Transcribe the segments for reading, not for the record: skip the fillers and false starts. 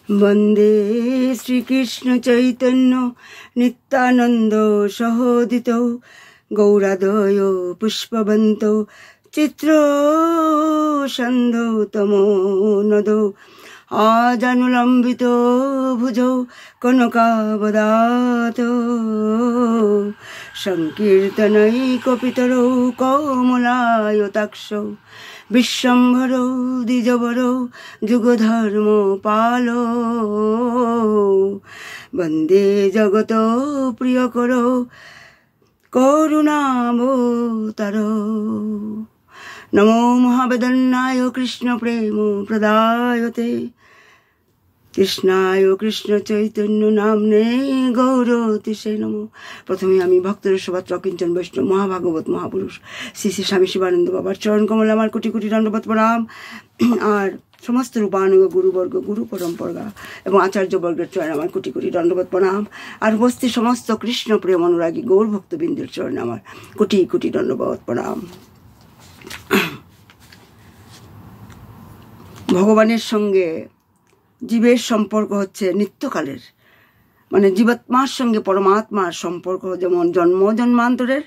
वंदे श्रीकृष्ण चैतन्य नित्यानंद सहोदितो गौरादय पुष्पवंतो चित्रसन्धौ तमो नदो आजानुलम्बितो भुजौ कनकावदातो संकीर्तनैकपितरौ कौमलायताक्षौ विश्वम्भरौ द्विजवरौ जुगधर्मपालो वन्दे जगतो प्रियकरो करुणावतारो नमो महावेदन्नाय कृष्ण प्रेम प्रदायते कृष्णाय कृष्ण चैतन्य नामने गौरतिसे नमो। प्रथमे आमी भक्तर सुभद्र किंचन वैष्णव महाभागवत महापुरुष श्री श्री स्वामी शिवानंद बाबार चरण कमल आमार कोटि कोटि दंडवत प्रणाम और समस्त रूपानुग गुरुवर्ग गुरु परम्परा एवं आचार्यवर्गेर चरण आमार कोटि कोटि दंडवत प्रणाम और उपस्थित समस्त कृष्ण प्रेम अनुरागी गौर भक्तबिंदेर चरण आमार कोटि कोटि दंडवत प्रणाम। भगवानेर संगे जीवेर सम्पर्क होच्छे नित्यकालेर माने जीवात्मार संगे परमात्मार सम्पर्क जेमन जन्म जन्मान्तरेर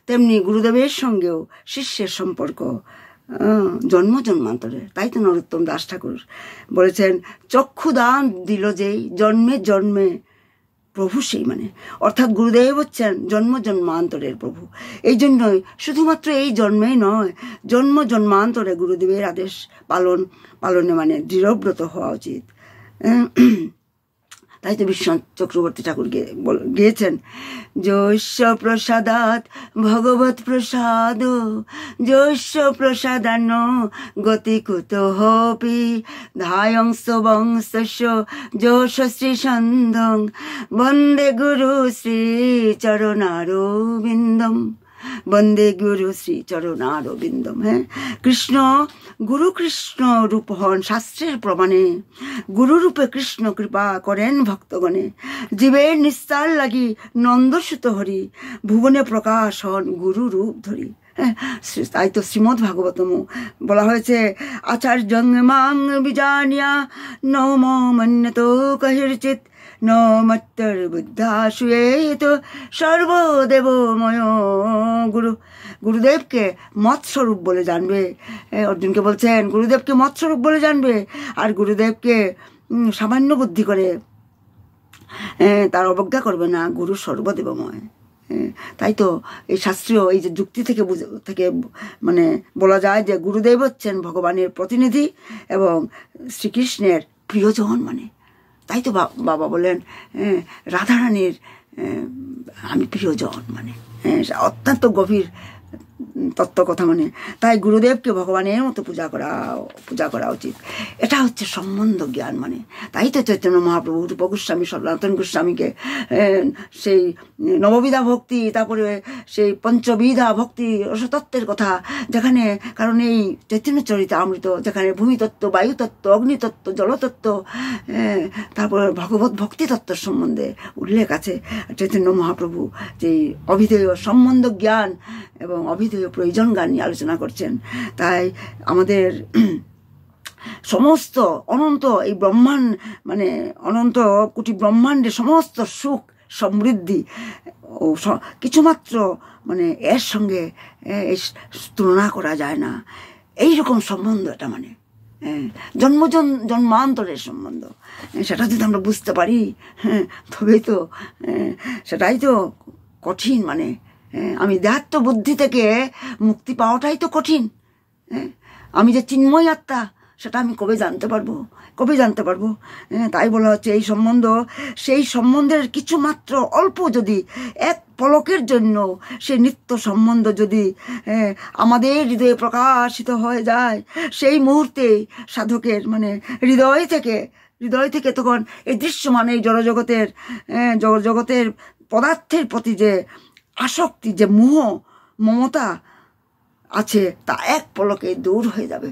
तेमनि गुरुदेवेर संगेও शिष्येर सम्पर्क जन्म जन्मान्तरेर। ताई तो नरोत्तम दास ठाकुर बोलेছেন चक्षुदान दिल जेই जन्मे जन्मे प्रभु সেই মানে অর্থাৎ গুরুদেব হচ্ছেন জন্ম জন্মান্তরের প্রভু। এই জন্যই শুধুমাত্র এই জন্মেই নয় জন্ম জন্মান্তরে গুরুদেবের আদেশ পালনে মানে দৃঢ়ব্রত হওয়া উচিত। তাই তো বিশ্বনাথ চক্রবর্তী ঠাকুর গেয়েছেন যস্য প্রসাদাৎ ভগবৎ প্রসাদ যস্য প্রসাদান্ন গতি কুতোপি ধায়ংস বংশস্য যশ শ্রী সন্ধং বন্দে গুরু শ্রী চরণারবিন্দম বন্দে গুরু শ্রী চরণারবিন্দম। হ্যাঁ, কৃষ্ণ গুরু কৃষ্ণ রূপ হন শাস্ত্রের প্রমাণে গুরু রূপে কৃষ্ণ কৃপা করেন ভক্তগণে জীবের নিস্তার লাগি নন্দসুত হরি ভুবনে প্রকাশ হন গুরু রূপ ধরি। তাই তো শ্রীমদ্ ভাগবতম বলা হয়েছে আচার্যং মাং বিজানিয়া নৌম মন্যত কহির্চিত ন মত্তর বুদ্ধাশুয়েত সর্বদেবময় গুরু। গুরুদেবকে মৎস্বরূপ বলে জানবে। অর্জুনকে বলছেন গুরুদেবকে মৎস্বরূপ বলে জানবে আর গুরুদেবকে সামান্য বুদ্ধি করে তার অবজ্ঞা করবে না। গুরু সর্বদেবময়। তাই তো এই শাস্ত্রীয় এই যে যুক্তি থেকে মানে বলা যায় যে গুরুদেব হচ্ছেন ভগবানের প্রতিনিধি এবং শ্রীকৃষ্ণের প্রিয়জন মানে। তাই তো বাবা বলেন রাধারানীর আমি প্রিয়জন মানে অত্যন্ত গভীর তত্ত্ব কথা মানে। তাই গুরুদেবকে ভগবানের মতো পূজা করা উচিত। এটা হচ্ছে সম্বন্ধ জ্ঞান মানে। তাই তো চৈতন্য মহাপ্রভু রূপ গোস্বামী সনাতন গোস্বামীকে সেই নববিধা ভক্তি তারপরে সেই পঞ্চবিধা ভক্তি রসতত্ত্বের কথা যেখানে কারণ এই চৈতন্য চরিতামৃত যেখানে ভূমিতত্ত্ব বায়ুতত্ত্ব অগ্নিতত্ত্ব জলতত্ত্ব তারপর ভগবত ভক্তি তত্ত্বের সম্বন্ধে উল্লেখ আছে। চৈতন্য মহাপ্রভু যেই অভিধেয় সম্বন্ধ জ্ঞান এবং অভিধেয় প্রয়োজন জ্ঞান নিয়ে আলোচনা করছেন। তাই আমাদের সমস্ত অনন্ত এই ব্রহ্মাণ্ড মানে অনন্ত কোটি ব্রহ্মাণ্ডে সমস্ত সুখ সমৃদ্ধি ও কিছুমাত্র মানে এর সঙ্গে তুলনা করা যায় না। এইরকম সম্বন্ধ এটা মানে জন্মান্তরের সম্বন্ধ। সেটা যদি আমরা বুঝতে পারি তবেই তো সেটাই তো কঠিন মানে। আমি দেহাত্ম বুদ্ধি থেকে মুক্তি পাওয়াটাই তো কঠিন। আমি যে চিন্ময় আত্মা সেটা আমি কবে জানতে পারবো। তাই বলা হচ্ছে এই সম্বন্ধ সেই সম্বন্ধের কিছু মাত্র অল্প যদি এক পলকের জন্য সে নিত্য সম্বন্ধ যদি আমাদের হৃদয়ে প্রকাশিত হয়ে যায় সেই মুহূর্তে সাধকের মানে হৃদয় থেকে তখন এই দৃশ্যমান এই জড়জগতের পদার্থের প্রতি যে আসক্তি যে মমতা আছে তা এক পলকে দূর হয়ে যাবে।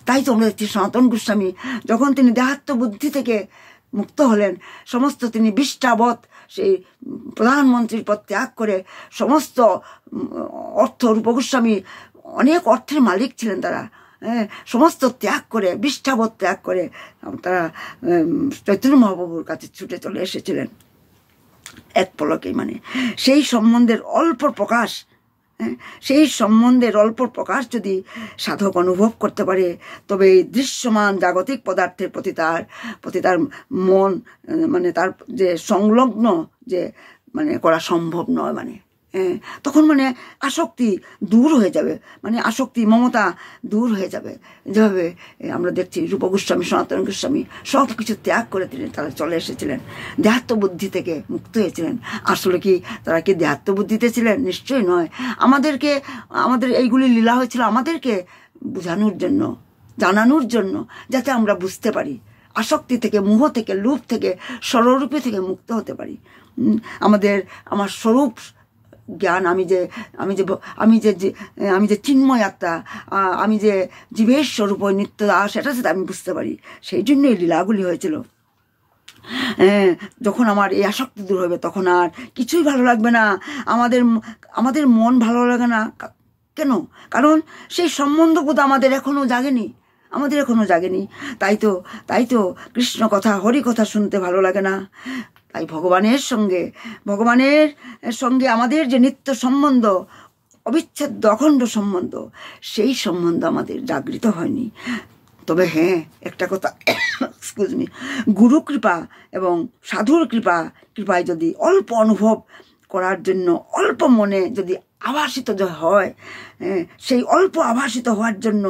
তাই তো আমরা দেখছি সনাতন গোস্বামী যখন তিনি দেহাত্ম বুদ্ধি থেকে মুক্ত হলেন সমস্ত তিনি বিষ্টাবৎ সেই প্রধানমন্ত্রীর পদ ত্যাগ করে সমস্ত অর্থ রূপ গোস্বামী অনেক অর্থের মালিক ছিলেন তারা সমস্ত ত্যাগ করে, বিষ্ঠাবোধ ত্যাগ করে তারা চৈতন্য মহাপ্রভুর কাছে ছুটে চলে এসেছিলেন এক পলকেই। মানে সেই সম্বন্ধের অল্প প্রকাশ, সেই সম্বন্ধের অল্প প্রকাশ যদি সাধক অনুভব করতে পারে, তবে এই দৃশ্যমান জাগতিক পদার্থের প্রতি তার মন মানে তার যে সংলগ্ন যে মানে করা সম্ভব নয়। মানে তখন মানে আসক্তি দূর হয়ে যাবে, মানে আসক্তি মমতা দূর হয়ে যাবে। যেভাবে আমরা দেখছি রূপ গোস্বামী, সনাতন গোস্বামী সব কিছু ত্যাগ করে তারা চলে এসেছিলেন, দেহাত্ম বুদ্ধি থেকে মুক্ত হয়েছিলেন। আসলে কি তারা কি দেহাত্ম বুদ্ধিতে ছিলেন? নিশ্চয়ই নয়। আমাদের এইগুলি লীলা হয়েছিল আমাদেরকে বোঝানোর জন্য, জানানোর জন্য, যাতে আমরা বুঝতে পারি, আসক্তি থেকে, মোহ থেকে, লোভ থেকে, স্বরূপে থেকে মুক্ত হতে পারি। আমার স্বরূপ জ্ঞান, আমি যে চিন্ময় আত্মা, আমি যে জীবের স্বরূপ নিত্য দাস, সেটা যাতে আমি বুঝতে পারি, সেই জন্য এই লীলাগুলি হয়েছিল। যখন আমার এই আসক্তি দূর হবে, তখন আর কিছুই ভালো লাগবে না, আমাদের মন ভালো লাগে না। কেন? কারণ সেই সম্বন্ধবোধ আমাদের এখনো জাগেনি। তাই তো কৃষ্ণ কথা, হরি কথা শুনতে ভালো লাগে না। তাই ভগবানের সঙ্গে আমাদের যে নিত্য সম্বন্ধ, অবিচ্ছেদ্য অখণ্ড সম্বন্ধ, সেই সম্বন্ধ আমাদের জাগৃত হয়নি। তবে হ্যাঁ, একটা কথা, এক্সকিউজ মি, গুরু কৃপা এবং সাধুর কৃপায় যদি অল্প অনুভব করার জন্য অল্প মনে যদি আভাসিত হয়, সেই অল্প আভাসিত হওয়ার জন্য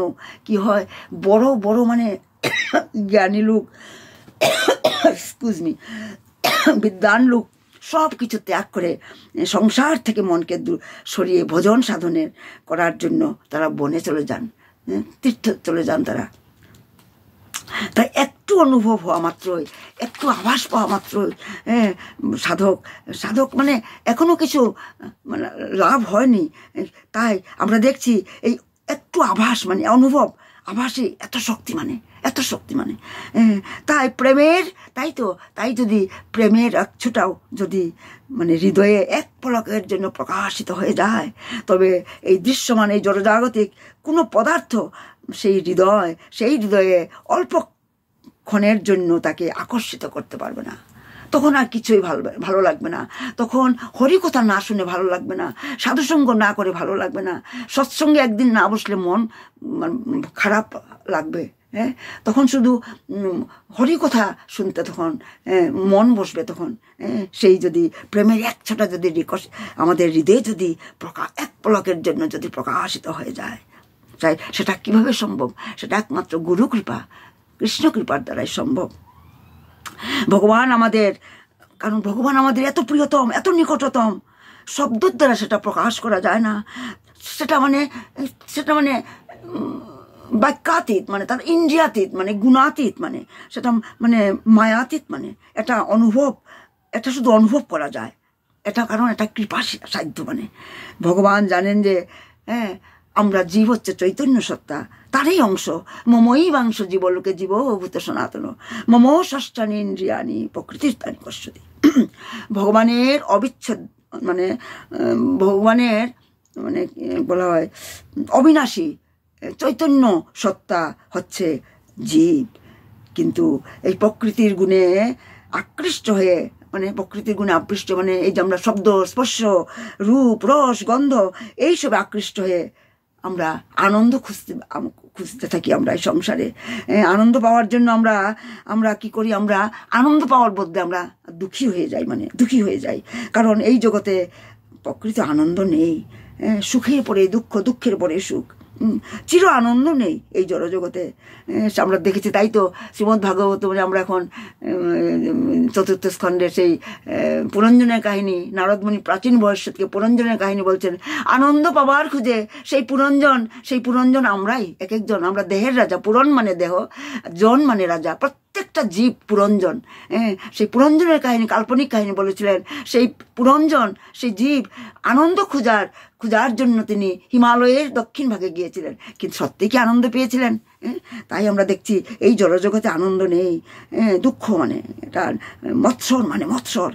কি হয়, বড় বড় মানে জ্ঞানী লোক, এক্সকিউজ মি, বিদ্বান লোক সব কিছু ত্যাগ করে সংসার থেকে মনকে সরিয়ে ভজন সাধনের করার জন্য তারা বনে চলে যান, তীর্থ চলে যান তারা। তাই একটু অনুভব হওয়া মাত্রই, একটু আভাস পাওয়া মাত্রই সাধক মানে এখনো কিছু মানে লাভ হয়নি। তাই আমরা দেখছি এই একটু আভাস মানে অনুভব, আভাসে এত শক্তি মানে তাই যদি প্রেমের অক্ষটাও যদি মানে হৃদয়ে এক পলকের জন্য প্রকাশিত হয়ে যায়, তবে এই দৃশ্যমান এই জড়জাগতিক কোনো পদার্থ সেই হৃদয়ে অল্প ক্ষণের জন্য তাকে আকর্ষিত করতে পারবে না। তখন আর কিছুই ভালো লাগবে না। তখন হরিকথা না শুনে ভালো লাগবে না, সাধুসঙ্গ না করে ভালো লাগবে না, সৎসঙ্গে একদিন না বসলে মন খারাপ লাগবে। তখন শুধু হরিকথা শুনতে তখন মন বসবে। তখন সেই যদি প্রেমের এক ছোটা যদি আমাদের হৃদয়ে যদি এক পলকের জন্য যদি প্রকাশিত হয়ে যায়, সেটা কিভাবে সম্ভব? সেটা একমাত্র গুরু কৃপা, কৃষ্ণ কৃপার দ্বারাই সম্ভব। কারণ ভগবান আমাদের এত প্রিয়তম, এত নিকটতম, শব্দের দ্বারা সেটা প্রকাশ করা যায় না। সেটা মানে বাক্যাতীত, মানে তার ইন্দ্রিয়াতীত, মানে গুণাতীত, মানে সেটা মানে মায়াতীত, মানে এটা শুধু অনুভব করা যায়। কারণ এটা কৃপা সাধ্য। মানে ভগবান জানেন যে আমরা জীব হচ্ছে চৈতন্য সত্তা, তারই অংশ। মমই বাংশ জীবলোকে জীবভূত সনাতন, মম ষষ্ঠানি ইন্দ্রিয়ানি প্রকৃতির তানি পশ্যতি। ভগবানের অবিচ্ছেদ মানে ভগবানের মানে বলা হয় অবিনাশী চৈতন্য সত্তা হচ্ছে জীব। কিন্তু এই প্রকৃতির গুণে আকৃষ্ট হয়ে, মানে প্রকৃতির গুণে আকৃষ্ট, মানে এই যে আমরা শব্দ, স্পর্শ, রূপ, রস, গন্ধ এইসবে আকৃষ্ট হয়ে আমরা আনন্দ খুঁজতে থাকি। আমরা এই সংসারে আনন্দ পাওয়ার জন্য আমরা কি করি? আমরা আনন্দ পাওয়ার বদলে আমরা দুঃখী হয়ে যাই। কারণ এই জগতে প্রকৃত আনন্দ নেই। সুখের পরে দুঃখ, দুঃখের পরে সুখ, চির আনন্দ নেই এই জড়জগতে। আমরা দেখেছি। তাই তো শ্রীমদ্ ভাগবত আমরা এখন চতুর্থ স্কন্ধের সেই পুরঞ্জনের কাহিনী, নারদমুনি প্রাচীন ভবিষ্যৎকে পুরঞ্জনের কাহিনী বলছেন। আনন্দ পাবার খুঁজে সেই পুরঞ্জন আমরাই, এক একজন। আমরা দেহের রাজা, পুরন মানে দেহ, জন মানে রাজা, প্রত্যেকটা জীব পুরঞ্জন। সেই পুরঞ্জনের কাহিনী, কাল্পনিক কাহিনী বলেছিলেন। সেই পুরঞ্জন, সেই জীব আনন্দ খোঁজার জন্য তিনি হিমালয়ের দক্ষিণ ভাগে গিয়েছিলেন, কিন্তু সত্যিই কি আনন্দ পেয়েছিলেন? তাই আমরা দেখছি এই জড়জগতে আনন্দ নেই। দুঃখ মানে এটা মৎসর,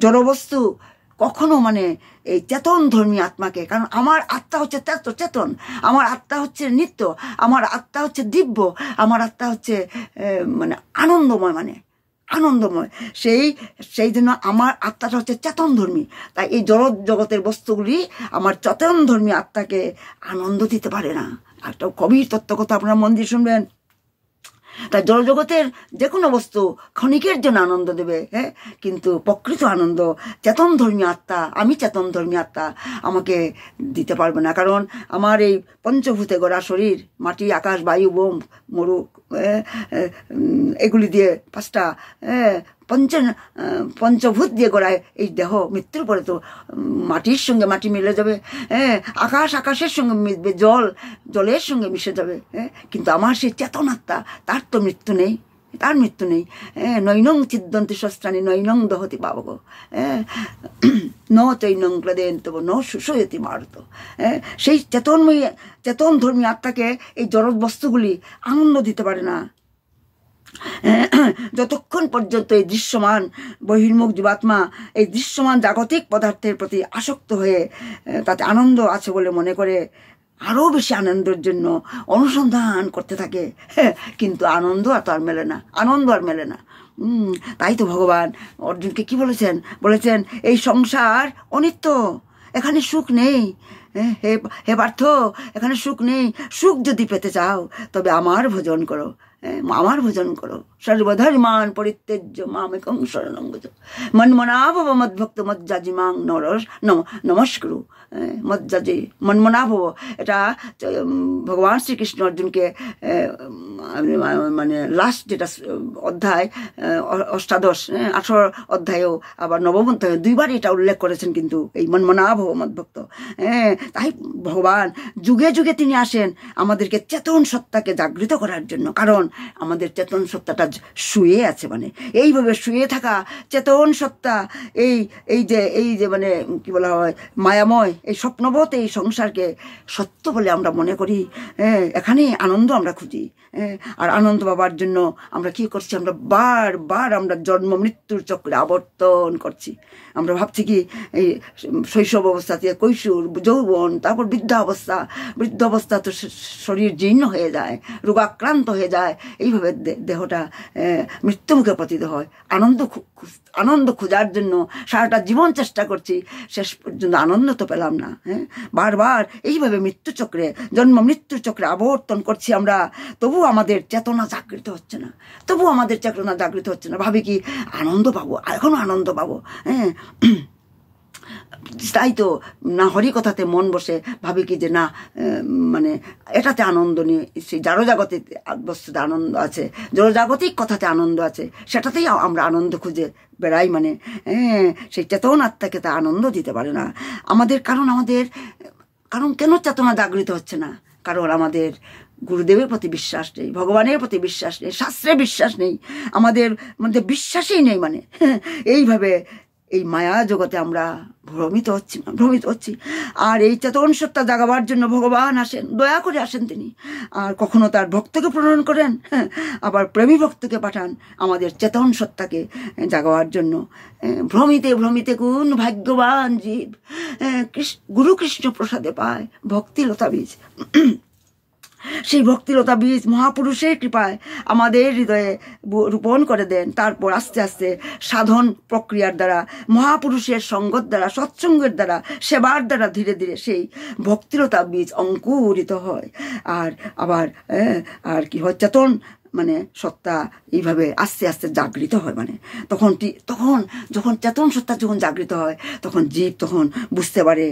জড়বস্তু কখনো মানে এই চেতন ধর্মী আত্মাকে, কারণ আমার আত্মা হচ্ছে চেতন, আমার আত্মা হচ্ছে নিত্য, আমার আত্মা হচ্ছে দিব্য, আমার আত্মা হচ্ছে মানে আনন্দময়, মানে আনন্দময়। সেই জন্য আমার আত্মাটা হচ্ছে চেতন ধর্মী। তাই এই জগতের বস্তুগুলি আমার চেতন ধর্মী আত্মাকে আনন্দ দিতে পারে না। একটা গভীর তত্ত্ব কথা আপনারা মন দিয়ে শুনবেন। তাই জড়জগতের যে কোনো বস্তু ক্ষণিকের জন্য আনন্দ দেবে, হ্যাঁ, কিন্তু প্রকৃত আনন্দ চেতন ধর্মী আত্মা, আমি চেতন ধর্মী আত্মা আমাকে দিতে পারবে না। কারণ আমার এই পঞ্চভূতে গড়া শরীর, মাটি, আকাশ, বায়ু, বোম, মরু, এগুলি দিয়ে পাঁচটা পঞ্চভূত দিয়ে গড়ায় এই দেহ। মৃত্যুর পরে তো মাটির সঙ্গে মাটি মিলে যাবে, হ্যাঁ, আকাশ আকাশের সঙ্গে মিশবে, জল জলের সঙ্গে মিশে যাবে, হ্যাঁ, কিন্তু আমার সেই চেতন আত্মা, তার তো মৃত্যু নেই, তার মৃত্যু নেই। নৈনং ছিদ্দন্তি শস্ত্রাণি নৈনং দহতি পাবক, ন চৈনং ক্লেদয়ন্ত ন শুষয়তি মারত। সেই চেতনময়ী চেতন ধর্মী আত্মাকে এই জড় বস্তুগুলি আনন্দ দিতে পারে না। যতক্ষণ পর্যন্ত এই দৃশ্যমান বহির্মুখ জীবাত্মা এই দৃশ্যমান জাগতিক পদার্থের প্রতি আসক্ত হয়ে তাতে আনন্দ আছে বলে মনে করে আরও বেশি আনন্দের জন্য অনুসন্ধান করতে থাকে, কিন্তু আনন্দ আর মেলে না, আনন্দ আর মেলে না। তাই তো ভগবান অর্জুনকে কি বলেছেন এই সংসার অনিত্য, এখানে সুখ নেই। হে পার্থ, এখানে সুখ নেই। সুখ যদি পেতে চাও তবে আমার ভজন করো, আমার ভজন করো। সর্বধর্মান পরিত্যজ্য মামেকং শরণং ব্রজ মন্মনাভব মদ্ভক্ত মজ্জাজি মাং নমস্কুরু। মজ্জাজি মন্মনাভব, এটা ভগবান শ্রীকৃষ্ণ অর্জুনকে মানে লাস্ট যেটা অধ্যায় অষ্টাদশ 18 অধ্যায়েও আবার নবম অধ্যায়ে দুইবার এটা উল্লেখ করেছেন, কিন্তু এই মন্মনাভব মদ্ভক্ত। তাই ভগবান যুগে যুগে তিনি আসেন আমাদেরকে চেতন সত্তাকে জাগৃত করার জন্য, কারণ আমাদের চেতন সত্তাটা শুয়ে আছে, মানে এইভাবে শুয়ে থাকা চেতন সত্তা এই যে মানে কি বলা হয় মায়াময় এই স্বপ্নবৎ এই সংসারকে সত্য বলে আমরা মনে করি। এখানেই আনন্দ আমরা খুঁজি, আর আনন্দ পাবার জন্য আমরা কি করছি, আমরা বারবার আমরা জন্ম মৃত্যুর চক্রে আবর্তন করছি। আমরা ভাবছি কি এই শৈশব অবস্থা থেকে কৈশোর, যৌবন, তারপর বৃদ্ধ অবস্থা তো শরীর জীর্ণ হয়ে যায়, রোগাক্রান্ত হয়ে যায়, এইভাবে দেহটা মৃত্যুমুখে পতিত হয়। আনন্দ খোঁজার জন্য সারাটা জীবন চেষ্টা করছি, শেষ পর্যন্ত আনন্দ তো পেলাম না। বারবার এইভাবে মৃত্যুচক্রে জন্ম মৃত্যুর চক্রে আবর্তন করছি আমরা, তবু আমাদের চেতনা জাগৃত হচ্ছে না, ভাবি কি আনন্দ পাবো, এখনো আনন্দ পাবো। তাই তো না হরি কথাতে মন বসে, ভাবি কি যে না মানে এটাতে আনন্দ নিয়ে সেই জড়জাগতিক বস্তুতে আনন্দ আছে, জড়জাগতিক কথাতে আনন্দ আছে, সেটাতেই আমরা আনন্দ খুঁজে বেড়াই। মানে সেই চেতন আত্মাকে তা আনন্দ দিতে পারে না আমাদের। কারণ কেন চেতনা জাগৃত হচ্ছে না? কারণ আমাদের গুরুদেবের প্রতি বিশ্বাস নেই, ভগবানের প্রতি বিশ্বাস নেই, শাস্ত্রে বিশ্বাস নেই, আমাদের মধ্যে বিশ্বাসই নেই। মানে এইভাবে এই মায়া জগতে আমরা ভ্রমিত হচ্ছি। আর এই চেতন সত্তা জাগাবার জন্য ভগবান আসেন, দয়া করে আসেন তিনি, আর কখনো তার ভক্তকে প্রেরণ করেন, আবার প্রেমী ভক্তকে পাঠান আমাদের চেতন সত্তাকে জাগাবার জন্য। ভ্রমিতে কোন ভাগ্যবান জীব গুরু কৃষ্ণ প্রসাদে পায় ভক্তিলতা বীজ। সেই ভক্তিলতা বীজ মহাপুরুষের কৃপায় আমাদের হৃদয়ে রোপণ করে দেন। তারপর আস্তে আস্তে সাধন প্রক্রিয়ার দ্বারা, মহাপুরুষের সঙ্গত দ্বারা, সৎসঙ্গের দ্বারা, সেবার দ্বারা ধীরে ধীরে সেই ভক্তিলতা বীজ অঙ্কুরিত হয়। আর কি হয়, চেতন মানে সত্তা এইভাবে আস্তে আস্তে জাগৃত হয়। মানে তখন যখন চেতন সত্তা যখন জাগৃত হয়, তখন জীব তখন বুঝতে পারে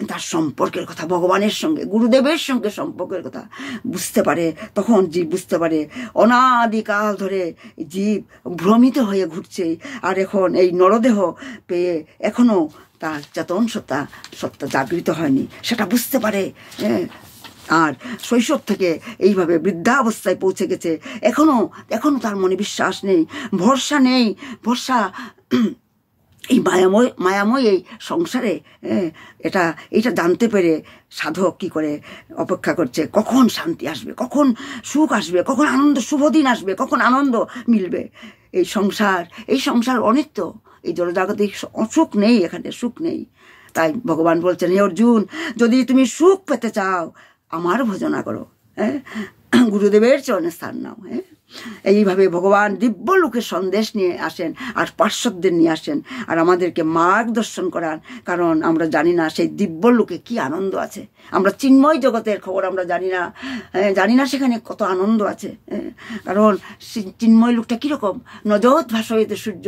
তার সম্পর্কের কথা, ভগবানের সঙ্গে, গুরুদেবের সঙ্গে সম্পর্কের কথা বুঝতে পারে। তখন জীব বুঝতে পারে অনাদিকাল ধরে জীব ভ্রমিত হয়ে ঘুরছে, আর এখন এই নরদেহ পেয়ে এখনো তার চেতন সত্তা জাগৃত হয়নি, সেটা বুঝতে পারে। আর শৈশব থেকে এইভাবে বৃদ্ধাবস্থায় পৌঁছে গেছে, এখনো তার মনে বিশ্বাস নেই, ভরসা নেই। এই মায়াময় এই সংসারে এটা জানতে পেরে সাধক কি করে অপেক্ষা করছে, কখন শান্তি আসবে, কখন সুখ আসবে, কখন আনন্দ শুভ দিন আসবে, কখন আনন্দ মিলবে। এই সংসার অনিত্য, এই জড়জাগতিক সুখ নেই, এখানে সুখ নেই। তাই ভগবান বলছেন, হে অর্জুন, যদি তুমি সুখ পেতে চাও আমার ভজনা করো, হ্যাঁ, গুরুদেবের চরণে স্থান নাও। হ্যাঁ, এইভাবে ভগবান দিব্য লোকের সন্দেশ নিয়ে আসেন আর পার্শ্বদের নিয়ে আসেন আর আমাদেরকে মার্গদর্শন করান। কারণ আমরা জানি না সেই দিব্য লোকে কি আনন্দ আছে। আমরা চিন্ময় জগতের খবর আমরা জানি না সেখানে কত আনন্দ আছে। কারণ চিন্ময় লোকটা কীরকম, নজত ভাসয়তে সূর্য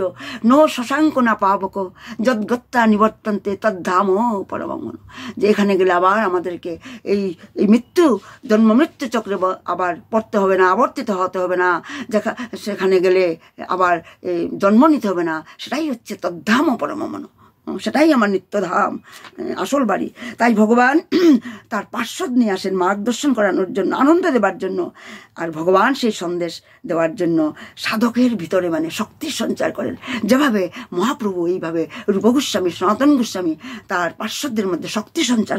নো শশাঙ্ক না পাবক যদ্গত্তা নিবর্তন্তে তদ্ধাম পরমঙ্গল। যে এখানে গেলে আবার আমাদেরকে এই মৃত্যু জন্ম মৃত্যু চক্রে আবার পড়তে হবে না, আবর্তিত হতে হবে না, সেখানে গেলে আবার জন্ম নিতে হবে না। সেটাই হচ্ছে তদ্ধাম পরমমন, সেটাই আমার নিত্যধাম, আসল বাড়ি। তাই ভগবান তার পার্শ্বদ নিয়ে আসেন মার্গদর্শন করানোর জন্য, আনন্দ দেবার জন্য। আর ভগবান সেই সন্দেশ দেওয়ার জন্য সাধকের ভিতরে মানে শক্তি সঞ্চার করেন। যেভাবে মহাপ্রভু এইভাবে রূপ গোস্বামী, সনাতন গোস্বামী তার পার্শ্বদের মধ্যে শক্তি সঞ্চার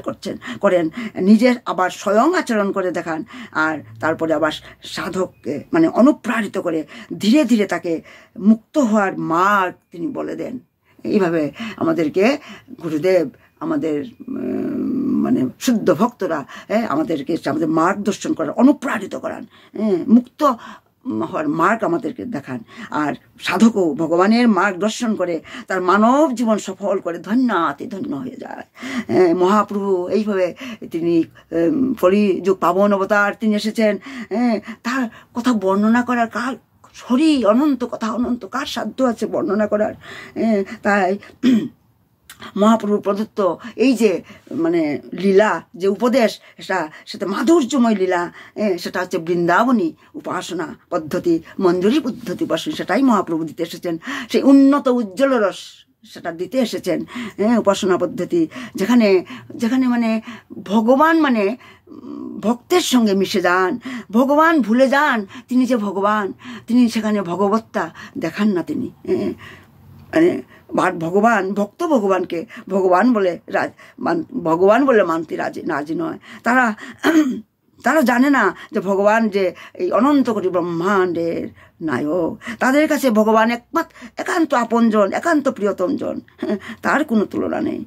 করেন, নিজের আবার স্বয়ং আচরণ করে দেখান, আর তারপরে আবার সাধককে মানে অনুপ্রাণিত করে ধীরে ধীরে তাকে মুক্ত হওয়ার মার্গ তিনি বলে দেন। এইভাবে আমাদেরকে গুরুদেব, আমাদের মানে শুদ্ধ ভক্তরা আমাদেরকে আমাদের মার্গদর্শন করান, অনুপ্রাণিত করান, মুক্ত হওয়ার মার্গ আমাদেরকে দেখান। আর সাধকও ভগবানের মার্গদর্শন করে তার মানব জীবন সফল করে ধন্যাতি ধন্য হয়ে যায়। মহাপ্রভু এইভাবে তিনি কলিযুগ পাবন অবতার তিনি এসেছেন। তার কথা বর্ণনা করার কার শরীর অনন্ত, কথা অনন্ত, কার সাধ্য আছে বর্ণনা করার। তাই মহাপ্রভু প্রদত্ত এই যে মানে লীলা, যে উপদেশ, সেটা মাধুর্যময় লীলা, সেটা হচ্ছে বৃন্দাবনী উপাসনা পদ্ধতি, মঞ্জুরি পদ্ধতি উপাসনা, সেটাই মহাপ্রভু দিতে এসেছেন। সেই উন্নত উজ্জ্বল রস সেটা দিতে এসেছেন, উপাসনা পদ্ধতি, যেখানে মানে ভগবান মানে ভক্তের সঙ্গে মিশে যান, ভগবান ভুলে যান তিনি যে ভগবান, তিনি সেখানে ভগবত্তা দেখান না তিনি। মানে ভগবান ভক্ত ভগবানকে ভগবান বলে মানতে রাজি নয়। তারা জানে না যে ভগবান যে এই অনন্ত কোটি ব্রহ্মাণ্ডের নায়ক। তাদের কাছে ভগবান একান্ত আপনজন, একান্ত প্রিয়তম জন, তার কোনো তুলনা নেই।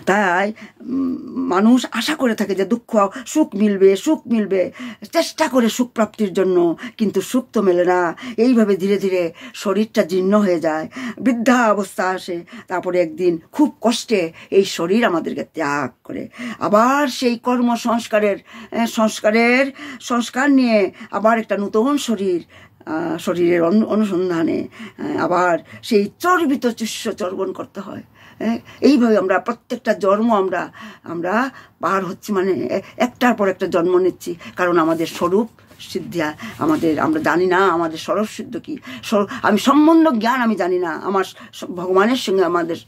তাই মানুষ আশা করে থাকে যে সুখ মিলবে, চেষ্টা করে সুখ প্রাপ্তির জন্য, কিন্তু সুখ তো মেলে না। এইভাবে ধীরে ধীরে শরীরটা জীর্ণ হয়ে যায়, বৃদ্ধা অবস্থা আসে, তারপরে একদিন খুব কষ্টে এই শরীর আমাদেরকে ত্যাগ করে আবার সেই কর্ম সংস্কার নিয়ে আবার একটা নতুন শরীরের অনুসন্ধানে আবার সেই চর্বিত চিস্য চর্বণ করতে হয়। এইভাবে আমরা প্রত্যেকটা জন্ম আমরা পার হচ্ছি, মানে একটার পর একটা জন্ম নিচ্ছি। কারণ আমাদের স্বরূপ সিদ্ধিয়া আমরা জানি না আমাদের স্বরূপ সিদ্ধ কি, আমি সম্বন্ধ জ্ঞান আমি জানি না, আমার ভগবানের সঙ্গে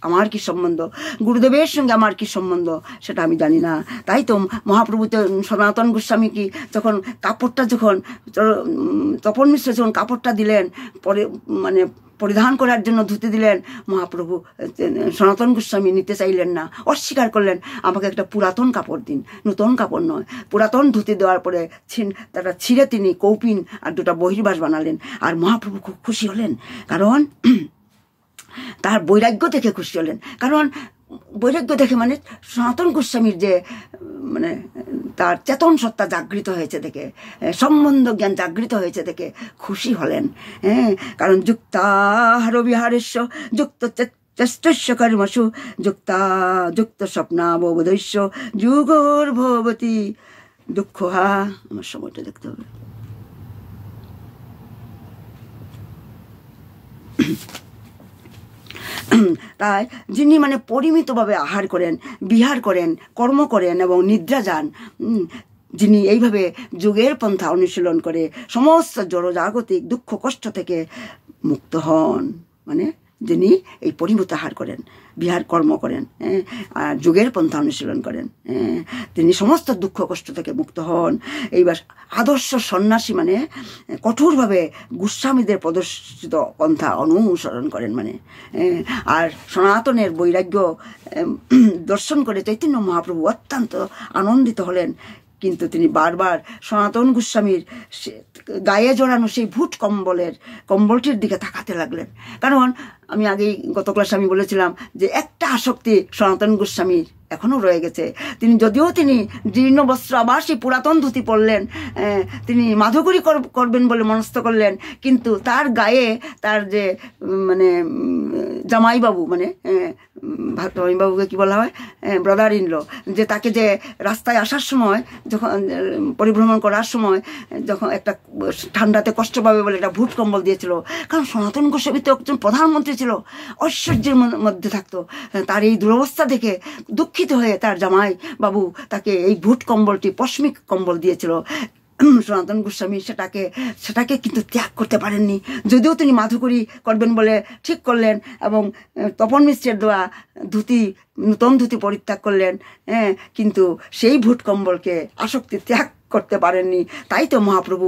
আমার কি সম্বন্ধ, গুরুদেবের সঙ্গে আমার কি সম্বন্ধ সেটা আমি জানি না। তাই তো মহাপ্রভু সনাতন গোস্বামী কি যখন তপন মিশ্র যখন কাপড়টা দিলেন, পরে মানে পরিধান করার জন্য ধুতি দিলেন, মহাপ্রভু সনাতন গোস্বামী নিতে চাইলেন না, অস্বীকার করলেন, আমাকে একটা পুরাতন কাপড় দিন, নতুন কাপড় নয়। পুরাতন ধুতি দেওয়ার পরে তাটা ছিঁড়ে তিনি কৌপিন আর দুটা বহির্বাস বানালেন। আর মহাপ্রভু খুব খুশি হলেন, কারণ তার বৈরাগ্য দেখে খুশি হলেন। কারণ বৈরাগ্য দেখে মানে সনাতন গোস্বামীর যে মানে তার চেতন সত্তা জাগৃত হয়েছে দেখে, সম্বন্ধ জ্ঞান জাগৃত হয়েছে দেখে খুশি হলেন। কারণ যুক্তাহার বিহারেশ্ব যুক্ত চেষ্টস্য কর্মসু যুক্ত স্বপ্নাববোধস্য যুগোর ভবতি দুঃখ। আমার সময়টা দেখতে হবে। তাই যিনি মানে পরিমিতভাবে আহার করেন, বিহার করেন, কর্ম করেন এবং নিদ্রা যান, যিনি এইভাবে যুগের পন্থা অনুশীলন করে সমস্ত জড়জাগতিক দুঃখ কষ্ট থেকে মুক্ত হন, মানে যিনি এই পরিমিত আহার করেন, বিহার কর্ম করেন, আর যুগের পন্থা অনুশীলন করেন, তিনি সমস্ত দুঃখ কষ্ট থেকে মুক্ত হন। এইবার আদর্শ সন্ন্যাসী মানে কঠোরভাবে গোস্বামীদের প্রদর্শিত পন্থা অনুসরণ করেন, মানে আর সনাতনের বৈরাগ্য দর্শন করে চৈতন্য মহাপ্রভু অত্যন্ত আনন্দিত হলেন। কিন্তু তিনি বারবার সনাতন গোস্বামীর গায়ে জড়ানো সেই ভুট কম্বলটির দিকে তাকাতে লাগলেন। কারণ আমি আগেই গত ক্লাসে আমি বলেছিলাম যে একটা আসক্তি সনাতন গোস্বামীর এখনো রয়ে গেছে। তিনি যদিও তিনি জীর্ণ বস্ত্র আবার সেই পুরাতন ধুতি পরলেন, তিনি মাধুকরী করবেন বলে মনস্থ করলেন, কিন্তু তার গায়ে তার যে মানে জামাইবাবু মানে জামাইবাবুকে কি বলা হয়, ব্রাদার ইন ল, যে তাকে যে রাস্তায় আসার সময় যখন পরিভ্রমণ করার সময় যখন একটা ঠান্ডাতে কষ্ট পাবে বলে একটা ভুট কম্বল দিয়েছিল। কারণ সনাতন গোস্বামী তো একজন প্রধানমন্ত্রী ছিল, ঐশ্বর্যের মধ্যে থাকতো। তার এই দুরবস্থা দেখে দুঃখিত হয়ে তার জামাই বাবু তাকে এই ভুট কম্বলটি পশমিক কম্বল দিয়েছিল। সনাতন গোস্বামী সেটাকে কিন্তু ত্যাগ করতে পারেননি, যদিও তিনি মাধুকরী করবেন বলে ঠিক করলেন এবং তপন মিশ্রের দেওয়া নূতন ধুতি পরিত্যাগ করলেন, কিন্তু সেই ভুট কম্বলকে আসক্তি ত্যাগ করতে পারেননি। তাই তো মহাপ্রভু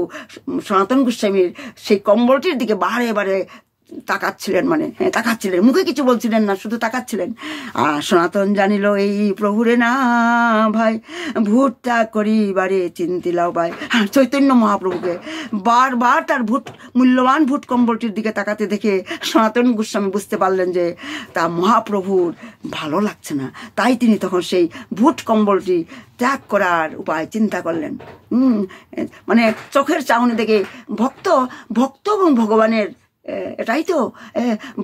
সনাতন গোস্বামীর সেই কম্বলটির দিকে বারে বারে তাকাচ্ছিলেন, তাকাচ্ছিলেন, মুখে কিছু বলছিলেন না, শুধু তাকাচ্ছিলেন। আর সনাতন জানিল এই প্রভুরে না ভাই, ভূত ত্যাগ করিবারে চিন্তিলাও ভাই। চৈতন্য মহাপ্রভুকে বারবার তার মূল্যবান ভূত কম্বলটির দিকে তাকাতে দেখে সনাতন গোস্বামী বুঝতে পারলেন যে তা মহাপ্রভুর ভালো লাগছে না। তাই তিনি তখন সেই ভূত কম্বলটি ত্যাগ করার উপায় চিন্তা করলেন। মানে চোখের চাউনি দেখে ভক্ত এবং ভগবানের এটাই তো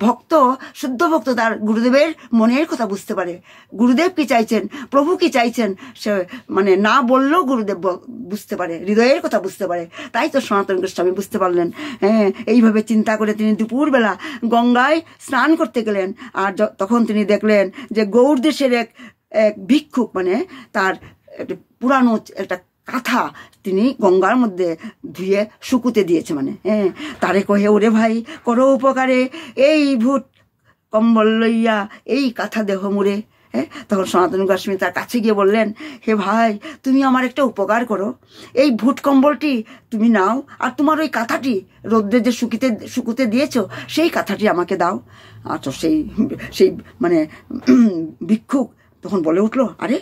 ভক্ত, শুদ্ধ ভক্ত তার গুরুদেবের মনের কথা বুঝতে পারে। গুরুদেব কি চাইছেন, প্রভু কি চাইছেন, সে মানে না বললেও গুরুদেব বুঝতে পারে, হৃদয়ের কথা বুঝতে পারে। তাই তো সনাতন গোস্বামী বুঝতে পারলেন। এইভাবে চিন্তা করে তিনি দুপুরবেলা গঙ্গায় স্নান করতে গেলেন। আর তখন তিনি দেখলেন যে গৌর দেশের এক ভিক্ষুক মানে তার পুরানো একটা কাঁথা তিনি গঙ্গার মধ্যে ধুয়ে শুকুতে দিয়েছে। তারে কহে ওরে ভাই করো উপকারে, এই ভূত কম্বল লইয়া এই কাঁথা দেহ মুড়ে। তখন সনাতন গোস্বামী তার কাছে গিয়ে বললেন, হে ভাই তুমি আমার একটা উপকার করো, এই ভূত কম্বলটি তুমি নাও আর তোমার ওই কাঁথাটি রোদ্রে যে শুকুতে দিয়েছো সেই কাঁথাটি আমাকে দাও। আচ্ছা সেই মানে ভিক্ষুক তখন বলে উঠলো, আরে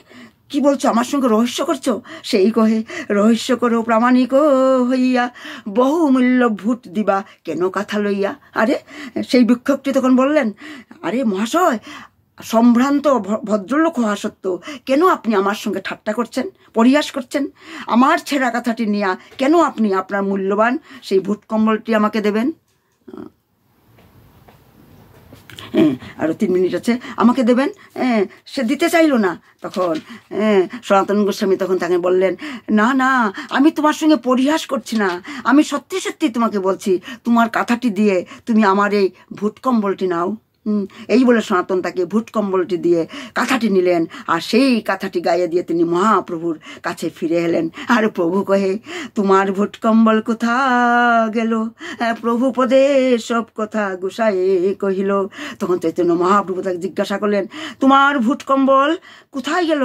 কি বলছো, আমার সঙ্গে রহস্য করছো? সেই কহে রহস্য করো প্রামাণিক হইয়া, বহু মূল্য ভূত দিবা কেন কাঁথা লইয়া। আরে সেই ভিক্ষুকটি তখন বললেন, আরে মহাশয় সম্ভ্রান্ত ভদ্রলোক হওয়া সত্ত্বেও কেন আপনি আমার সঙ্গে ঠাট্টা করছেন, পরিহাস করছেন? আমার ছেঁড়া কাঁথাটি নিয়া কেন আপনি আপনার মূল্যবান সেই ভূত কম্বলটি আমাকে দেবেন? আরো 3 মিনিট আছে, আমাকে দেবেন। সে দিতে চাইলো না। তখন সনাতন গোস্বামী তখন তাকে বললেন, না না আমি তোমার সঙ্গে পরিহাস করছি না, আমি সত্যি সত্যি তোমাকে বলছি, তোমার কাঁথাটি দিয়ে তুমি আমার এই ভূত কম্বলটি নাও। এই বলে সনাতন তাকে ভূত কম্বলটি দিয়ে কাঁথাটি নিলেন, আর সেই কাঁথাটি গায়ে দিয়ে তিনি মহাপ্রভুর কাছে ফিরে এলেন। আর প্রভু কহে তোমার ভূত কম্বল কোথা গেল, প্রভু পদে সব কথা গোসাই কহিল। তখন চৈতন্য মহাপ্রভু তাকে জিজ্ঞাসা করলেন, তোমার ভূত কম্বল কোথায় গেল?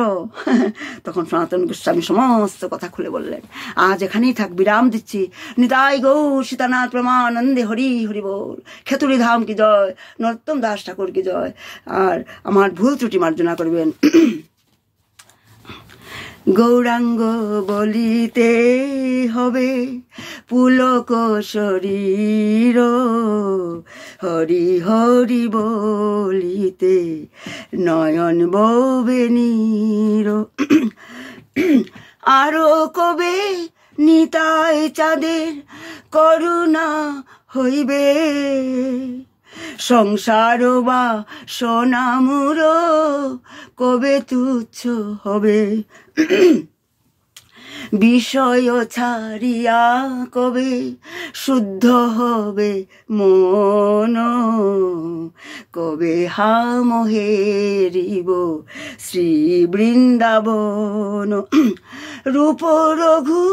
তখন সনাতন গোস্বামী সমস্ত কথা খুলে বললেন। আজ এখানেই থাক, বিরাম দিচ্ছি। নিতাই গৌর সীতানাথ প্রমানন্দে হরি হরি বল। খেতুরি ধাম কি জয়, নরোত্তম দাস ঠাকুর কি জয়। আর আমার ভুল ত্রুটি মার্জনা করবেন। গৌরাঙ্গ বলিতে হবে পুলক শরীর, হরি হরি বলিতে নয়ন ববে নীর। আরো কবে নিতাই চাঁদের করুণা হইবে, সংসার বা সোনামুর কবে তুচ্ছ হবে। বিষয় ছাড়িয়া কবে শুদ্ধ হবে মন, কবে হা মোহেরিব শ্রী বৃন্দাবন। রূপ রঘু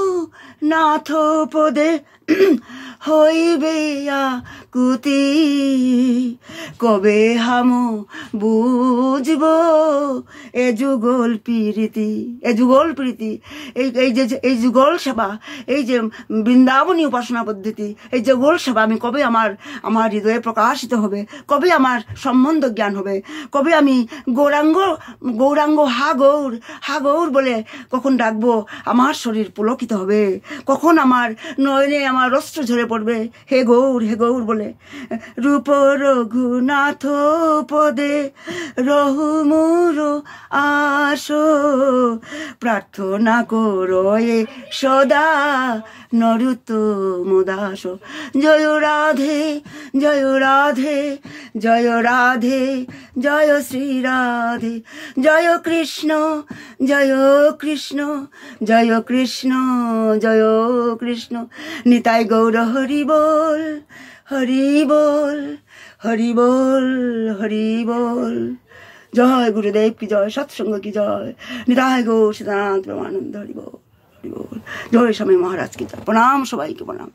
নাথ পদে হইবে আকুতি কবে হাম বুঝব এ যুগল প্রীতি, এ যুগল প্রীতি, এই যুগল সেবা, এই যে বৃন্দাবনী উপাসনা পদ্ধতি, এই যুগল সেবা আমি কবে আমার হৃদয়ে প্রকাশিত হবে, কবে আমার সম্বন্ধ জ্ঞান হবে, কবে আমি গৌরাঙ্গ হা গৌর বলে কখন ডাকবো, আমার শরীর পুলকিত হবে, কখন আমার নয়নে আমার অশ্রু ঝরে পড়বে হে গৌর বলে। রূপ রঘুনাথ পদে রহু মোর আশো, প্রার্থনা করো এ সদা নরোত্তম দাস। জয় রাধে জয় রাধে জয় রাধে জয় শ্রী রাধে, জয় কৃষ্ণ জয় কৃষ্ণ জয় কৃষ্ণ জয় কৃষ্ণ। নিতাই গৌর হরি বল হরি বল হরি বল হরি বল। জয় গুরুদেব কি জয়, সৎসঙ্গ কি জয়, নিতাই গৌর সীতানাথ প্রেমানন্দ হরি বল হরি বল। জয় স্বামী মহারাজ কি জয়। প্রণাম সবাইকে, প্রণাম।